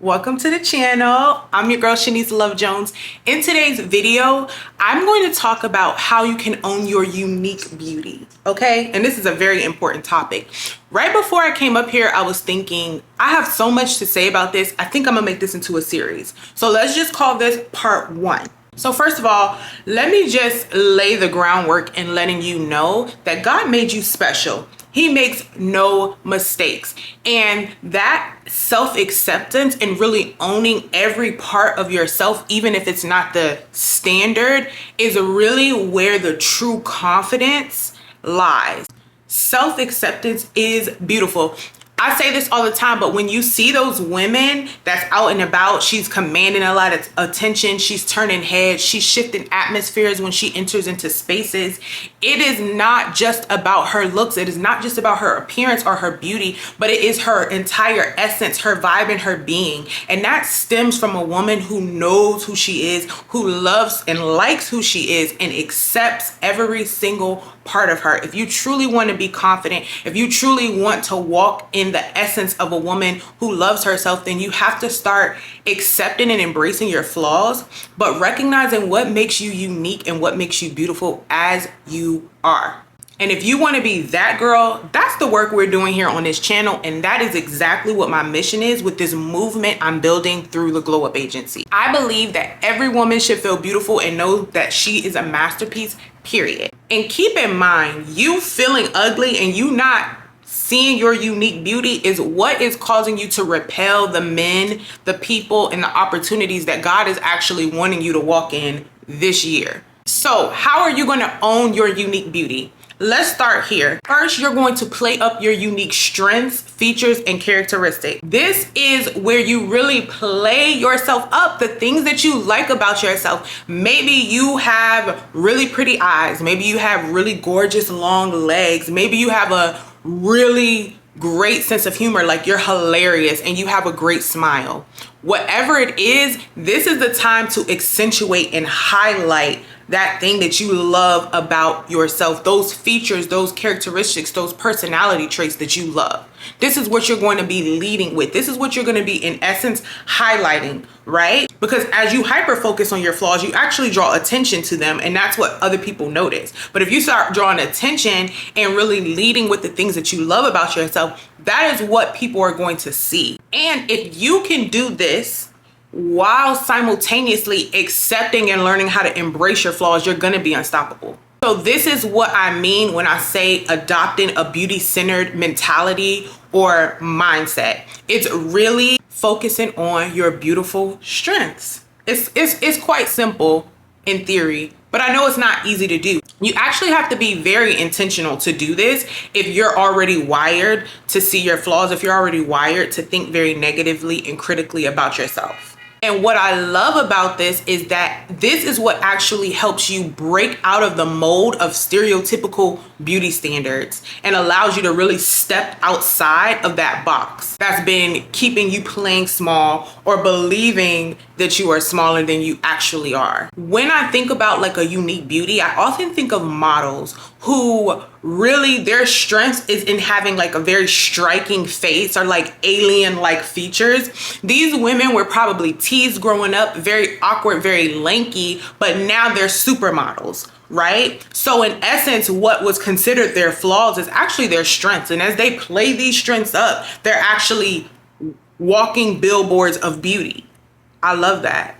Welcome to the channel. I'm your girl Shanice Love Jones. In today's video, I'm going to talk about how you can own your unique beauty, okay? And this is a very important topic. Right before I came up here, I was thinking, I have so much to say about this. I think I'm gonna make this into a series. So let's just call this part 1. So first of all, let me just lay the groundwork in letting you know that God made you special. He makes no mistakes. And that self-acceptance and really owning every part of yourself, even if it's not the standard, is really where the true confidence lies. Self-acceptance is beautiful. I say this all the time, but when you see those women that's out and about, she's commanding a lot of attention, she's turning heads, she's shifting atmospheres when she enters into spaces. It is not just about her looks, it is not just about her appearance or her beauty, but it is her entire essence, her vibe and her being. And that stems from a woman who knows who she is, who loves and likes who she is, and accepts every single part of her. If you truly want to be confident, if you truly want to walk in the essence of a woman who loves herself, then you have to start accepting and embracing your flaws, but recognizing what makes you unique and what makes you beautiful as you are. And if you want to be that girl, that's the work we're doing here on this channel. And that is exactly what my mission is with this movement I'm building through the Glow Up Agency. I believe that every woman should feel beautiful and know that she is a masterpiece, period. And keep in mind, you feeling ugly and you not seeing your unique beauty is what is causing you to repel the men, the people, and the opportunities that God is actually wanting you to walk in this year. So how are you going to own your unique beauty? Let's start here. First, you're going to play up your unique strengths, features, and characteristics. This is where you really play yourself up, the things that you like about yourself. Maybe you have really pretty eyes. Maybe you have really gorgeous long legs. Maybe you have a really great sense of humor, like you're hilarious and you have a great smile. Whatever it is, this is the time to accentuate and highlight that thing that you love about yourself, those features, those characteristics, those personality traits that you love. This is what you're going to be leading with. This is what you're going to be, in essence, highlighting, right? Because as you hyper focus on your flaws, you actually draw attention to them, and that's what other people notice. But if you start drawing attention and really leading with the things that you love about yourself, that is what people are going to see. And if you can do this while simultaneously accepting and learning how to embrace your flaws, you're going to be unstoppable. So this is what I mean when I say adopting a beauty-centered mentality or mindset. It's really focusing on your beautiful strengths. It's quite simple in theory, but I know it's not easy to do. You actually have to be very intentional to do this if you're already wired to see your flaws, if you're already wired to think very negatively and critically about yourself. And what I love about this is that this is what actually helps you break out of the mold of stereotypical beauty standards and allows you to really step outside of that box that's been keeping you playing small or believing that you are smaller than you actually are. When I think about like a unique beauty, I often think of models who really their strength is in having like a very striking face or like alien-like features. These women were probably teased growing up, very awkward, very lanky, but now they're supermodels, right? So in essence, what was considered their flaws is actually their strengths. And as they play these strengths up, they're actually walking billboards of beauty. I love that.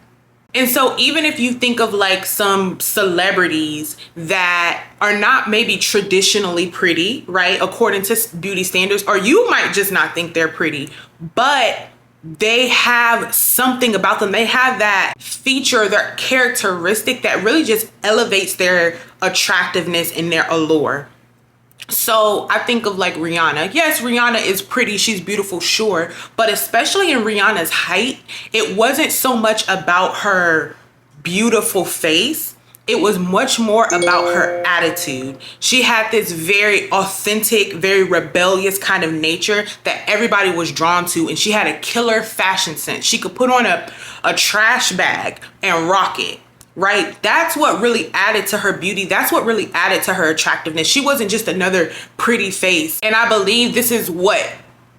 And so even if you think of like some celebrities that are not maybe traditionally pretty, right, according to beauty standards, or you might just not think they're pretty, but they have something about them. They have that feature, their characteristic that really just elevates their attractiveness and their allure. So I think of like Rihanna. Yes, Rihanna is pretty. She's beautiful, sure. But especially in Rihanna's height, it wasn't so much about her beautiful face. It was much more about her attitude. She had this very authentic, very rebellious kind of nature that everybody was drawn to. And she had a killer fashion sense. She could put on a trash bag and rock it. Right? That's what really added to her beauty. That's what really added to her attractiveness. She wasn't just another pretty face. And I believe this is what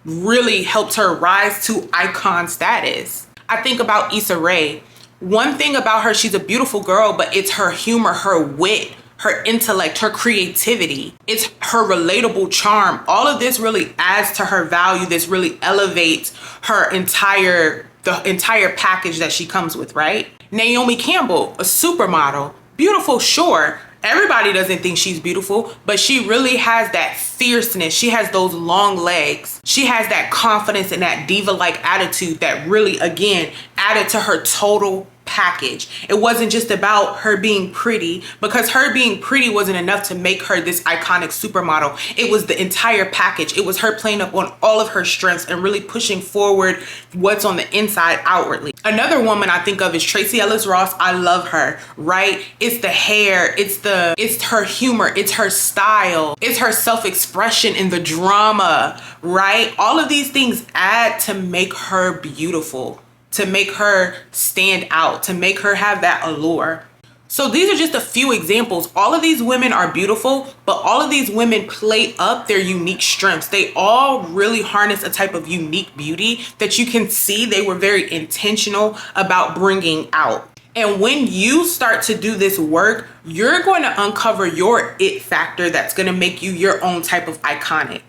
really helped her rise to icon status. I think about Issa Rae. One thing about her, she's a beautiful girl, but it's her humor, her wit, her intellect, her creativity. It's her relatable charm. All of this really adds to her value. This really elevates the entire package that she comes with, right? Naomi Campbell, a supermodel, beautiful, sure. Everybody doesn't think she's beautiful, but she really has that fierceness. She has those long legs. She has that confidence and that diva-like attitude that really, again, added to her total package. It wasn't just about her being pretty, because her being pretty wasn't enough to make her this iconic supermodel. It was the entire package. It was her playing up on all of her strengths and really pushing forward what's on the inside outwardly. Another woman I think of is Tracee Ellis Ross. I love her, right? It's the hair, it's her humor, it's her style, it's her self-expression in the drama, right? All of these things add to make her beautiful, to make her stand out, to make her have that allure. So these are just a few examples. All of these women are beautiful, but all of these women play up their unique strengths. They all really harness a type of unique beauty that you can see they were very intentional about bringing out. And when you start to do this work, you're going to uncover your it factor that's going to make you your own type of iconic.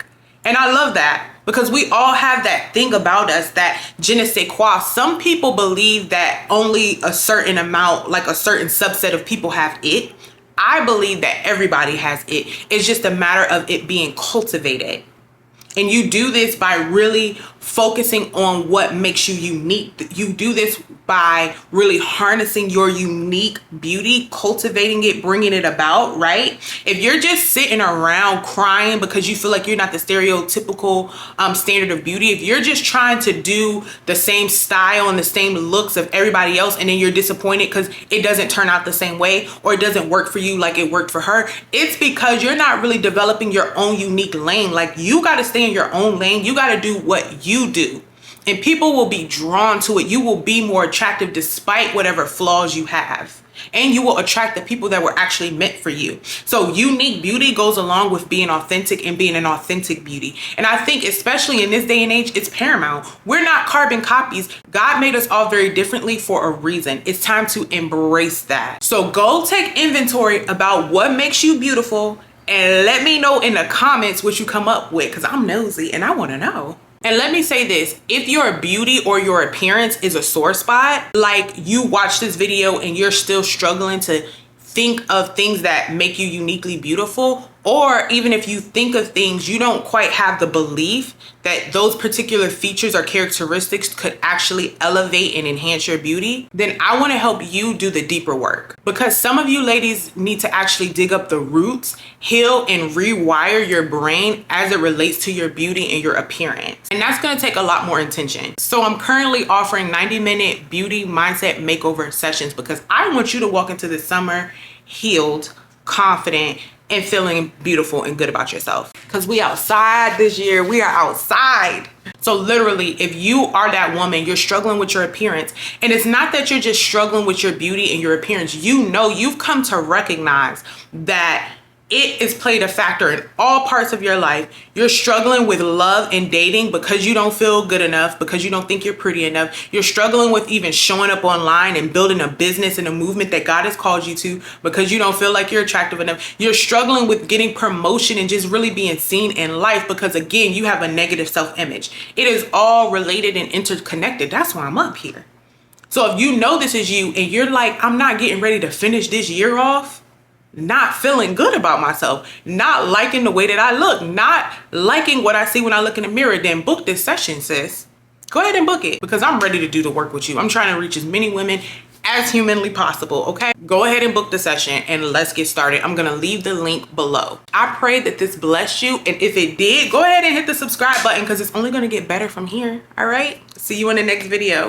And I love that, because we all have that thing about us, that je ne sais quoi. Some people believe that only a certain amount, like a certain subset of people have it. I believe that everybody has it. It's just a matter of it being cultivated. And you do this by really focusing on what makes you unique. You do this by really harnessing your unique beauty, cultivating it, bringing it about, right? If you're just sitting around crying because you feel like you're not the stereotypical standard of beauty, if you're just trying to do the same style and the same looks of everybody else, and then you're disappointed because it doesn't turn out the same way, or it doesn't work for you like it worked for her, it's because you're not really developing your own unique lane. Like, you got to stay in your own lane. You got to do what you do, and people will be drawn to it. You will be more attractive despite whatever flaws you have, and you will attract the people that were actually meant for you. So unique beauty goes along with being authentic and being an authentic beauty. And I think especially in this day and age, it's paramount. We're not carbon copies. God made us all very differently for a reason. It's time to embrace that. So go take inventory about what makes you beautiful, and let me know in the comments what you come up with, because I'm nosy and I want to know. And let me say this, if your beauty or your appearance is a sore spot, like you watch this video and you're still struggling to think of things that make you uniquely beautiful, or even if you think of things, you don't quite have the belief that those particular features or characteristics could actually elevate and enhance your beauty, then I want to help you do the deeper work. Because some of you ladies need to actually dig up the roots, heal, and rewire your brain as it relates to your beauty and your appearance. And that's going to take a lot more intention. So I'm currently offering 90-minute beauty mindset makeover sessions, because I want you to walk into this summer healed, confident, and feeling beautiful and good about yourself. Because we outside this year, we are outside. So literally, if you are that woman, you're struggling with your appearance, and it's not that you're just struggling with your beauty and your appearance, you know, you've come to recognize that it has played a factor in all parts of your life. You're struggling with love and dating because you don't feel good enough, because you don't think you're pretty enough. You're struggling with even showing up online and building a business and a movement that God has called you to because you don't feel like you're attractive enough. You're struggling with getting promotion and just really being seen in life because, again, you have a negative self-image. It is all related and interconnected. That's why I'm up here. So if you know this is you and you're like, I'm not getting ready to finish this year off, not feeling good about myself, not liking the way that I look, not liking what I see when I look in the mirror, then book this session, sis. Go ahead and book it, because I'm ready to do the work with you. I'm trying to reach as many women as humanly possible, okay? Go ahead and book the session and let's get started. I'm gonna leave the link below. I pray that this blessed you, and if it did, go ahead and hit the subscribe button, because it's only gonna get better from here, all right? See you in the next video.